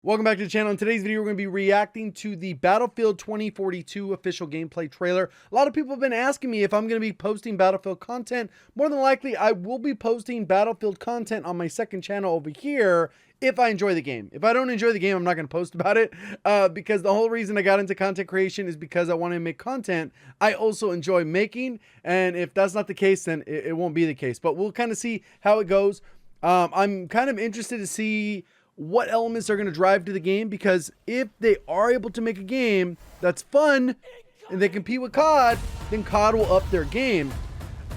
Welcome back to the channel. In today's video, we're going to be reacting to the Battlefield 2042 official gameplay trailer. A lot of people have been asking me if I'm going to be posting Battlefield content. More than likely, I will be posting Battlefield content on my second channel over here if I enjoy the game. If I don't enjoy the game, I'm not going to post about it because the whole reason I got into content creation is because I want to make content I also enjoy making. And if that's not the case, then it won't be the case. But we'll kind of see how it goes. I'm kind of interested to see what elements are going to drive to the game, because if they are able to make a game that's fun and they compete with COD, then COD will up their game.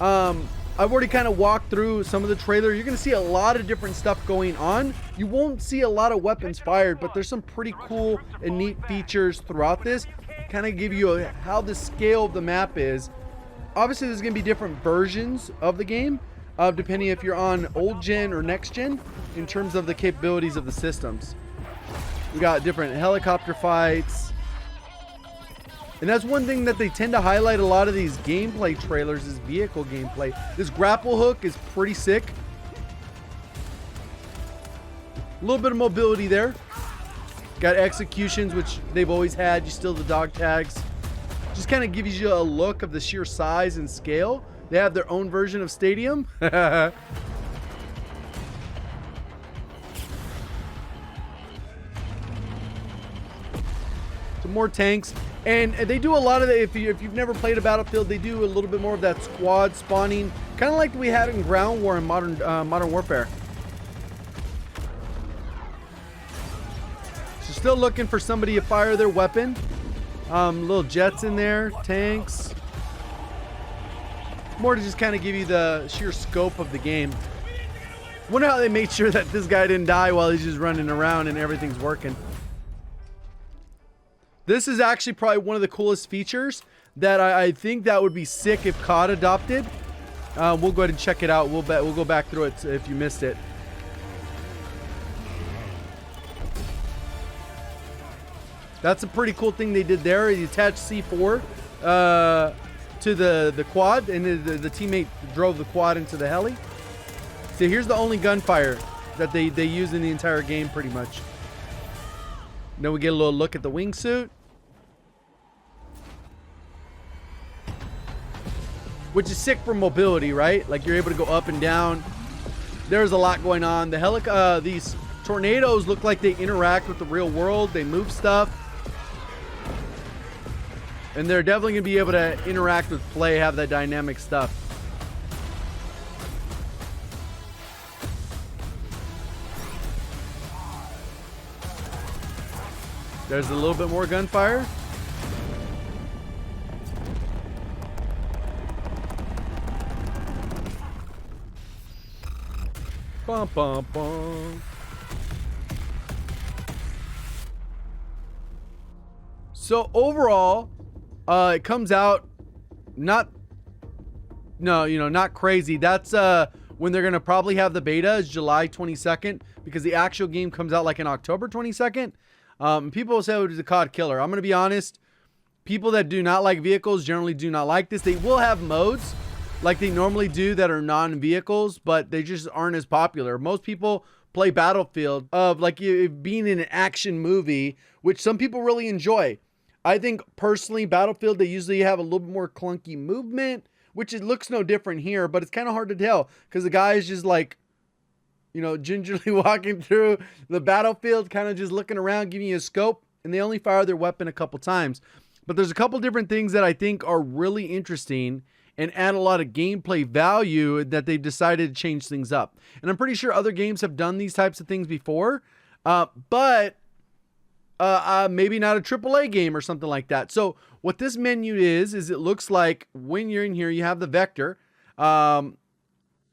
I've already kind of walked through some of the trailer. You're going to see a lot of different stuff going on. You won't see a lot of weapons fired, but there's some pretty cool and neat features throughout this. Kind of give you how the scale of the map is. Obviously, there's going to be different versions of the game, depending if you're on old gen or next gen, in terms of the capabilities of the systems. We got different helicopter fights. And that's one thing that they tend to highlight a lot of these gameplay trailers is vehicle gameplay. This grapple hook is pretty sick. A little bit of mobility there. Got executions, which they've always had. You steal the dog tags. Just kind of gives you a look of the sheer size and scale. They have their own version of Stadium. Some more tanks. And they do a lot of the, if you've never played a Battlefield, they do a little bit more of that squad spawning, kind of like we had in Ground War and Modern Warfare. So still looking for somebody to fire their weapon. Little jets in there, tanks. More to just kind of give you the sheer scope of the game. Wonder how they made sure that this guy didn't die while he's just running around and everything's working. This is actually probably one of the coolest features that I think that would be sick if COD adopted. We'll go ahead and check it out. We'll go back through it if you missed it. That's a pretty cool thing they did there. You attach C4 to the quad, and the teammate drove the quad into the heli. So here's the only gunfire that they use in the entire game, pretty much. Then we get a little look at the wingsuit, which is sick for mobility, right? Like you're able to go up and down. There's a lot going on. These tornadoes look like they interact with the real world. They move stuff. And they're definitely going to be able to interact with play, have that dynamic stuff. There's a little bit more gunfire. Bum, bum, bum. So overall, it comes out not crazy. That's when they're gonna probably have the beta is July 22nd, because the actual game comes out like in October 22nd. People say it was a COD killer. I'm gonna be honest. People that do not like vehicles generally do not like this. They will have modes like they normally do that are non-vehicles, but they just aren't as popular. Most people play Battlefield of like being in an action movie, which some people really enjoy. I think personally, Battlefield, they usually have a little bit more clunky movement, which it looks no different here, but it's kind of hard to tell because the guy is just like, gingerly walking through the battlefield, kind of just looking around, giving you a scope, and they only fire their weapon a couple times. But there's a couple different things that I think are really interesting and add a lot of gameplay value that they've decided to change things up. And I'm pretty sure other games have done these types of things before, but maybe not a AAA game or something like that. So what this menu is it looks like when you're in here, you have the vector,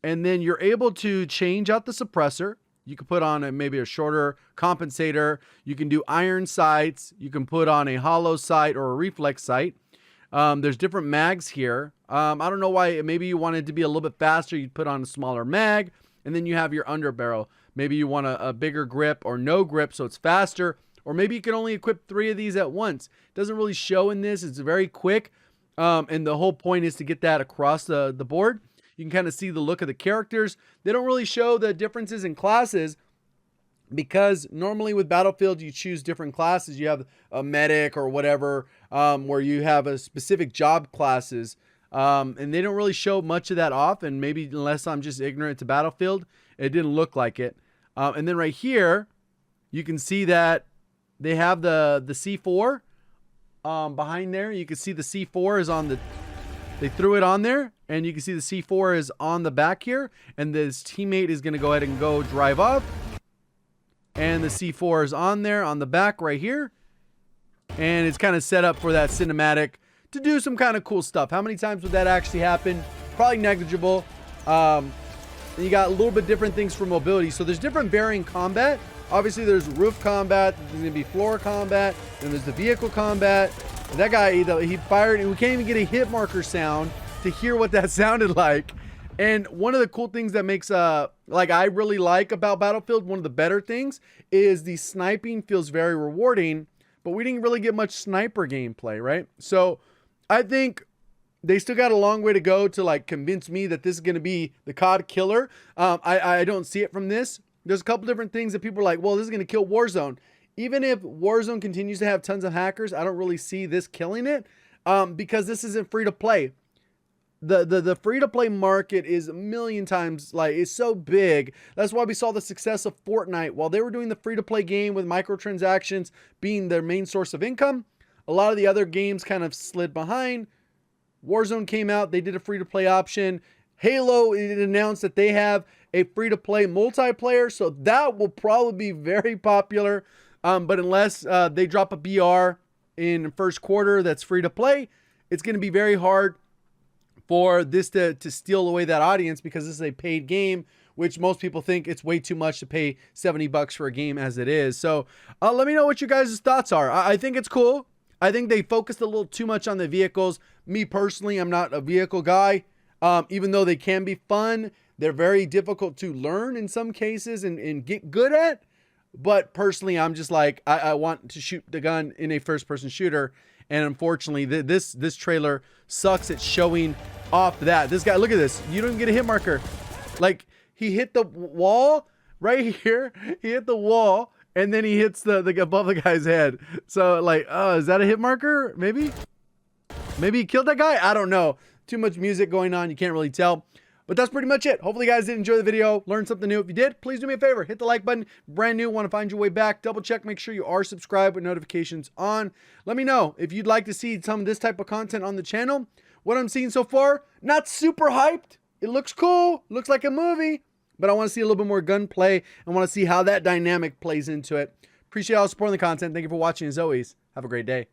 and then you're able to change out the suppressor. You can put on maybe a shorter compensator. You can do iron sights. You can put on a hollow sight or a reflex sight. There's different mags here. I don't know why. Maybe you want it to be a little bit faster. You'd put on a smaller mag, and then you have your underbarrel. Maybe you want a bigger grip or no grip, so it's faster. Or maybe you can only equip 3 of these at once. It doesn't really show in this. It's very quick. And the whole point is to get that across the board. You can kind of see the look of the characters. They don't really show the differences in classes, because normally with Battlefield, you choose different classes. You have a medic or whatever, where you have a specific job classes. And they don't really show much of that off. And maybe unless I'm just ignorant to Battlefield, it didn't look like it. And then right here, you can see that they have the C4 behind there. You can see the C4 is on the, they threw it on there, and you can see the C4 is on the back here, and this teammate is going to go ahead and go drive off, and the C4 is on there on the back right here, and it's kind of set up for that cinematic to do some kind of cool stuff. How many times would that actually happen? Probably negligible. And you got a little bit different things for mobility. So there's different varying combat. Obviously, there's roof combat. There's going to be floor combat. Then there's the vehicle combat. And that guy, he fired, and we can't even get a hit marker sound to hear what that sounded like. And one of the cool things that makes, like I really like about Battlefield, one of the better things, is the sniping feels very rewarding, but we didn't really get much sniper gameplay, right? So I think they still got a long way to go to like convince me that this is going to be the COD killer. I don't see it from this. There's a couple different things that people are like, well, this is going to kill Warzone. Even if Warzone continues to have tons of hackers, I don't really see this killing it, because this isn't free to play. The free to play market is a million times, like, it's so big. That's why we saw the success of Fortnite. While they were doing the free to play game with microtransactions being their main source of income, a lot of the other games kind of slid behind. Warzone came out, they did a free to play option. Halo, it announced that they have a free to play multiplayer, so that will probably be very popular. But unless they drop a BR in first quarter that's free to play, it's going to be very hard for this to steal away that audience, because this is a paid game, which most people think it's way too much to pay $70 for a game as it is. So let me know what your guys' thoughts are. I think it's cool. I think they focused a little too much on the vehicles. Me personally, I'm not a vehicle guy. Even though they can be fun, they're very difficult to learn in some cases and get good at. But personally, I'm just like, I want to shoot the gun in a first-person shooter. And unfortunately, this trailer sucks at showing off that. This guy, look at this. You don't even get a hit marker. Like, he hit the wall right here. He hit the wall, and then he hits the above the guy's head. So, like, oh, is that a hit marker? Maybe he killed that guy? I don't know. Too much music going on. You can't really tell. But that's pretty much it. Hopefully you guys did enjoy the video, learned something new. If you did, please do me a favor. Hit the like button. Brand new, want to find your way back. Double check, make sure you are subscribed with notifications on. Let me know if you'd like to see some of this type of content on the channel. What I'm seeing so far, not super hyped. It looks cool. Looks like a movie. But I want to see a little bit more gunplay. I want to see how that dynamic plays into it. Appreciate all the support on the content. Thank you for watching as always. Have a great day.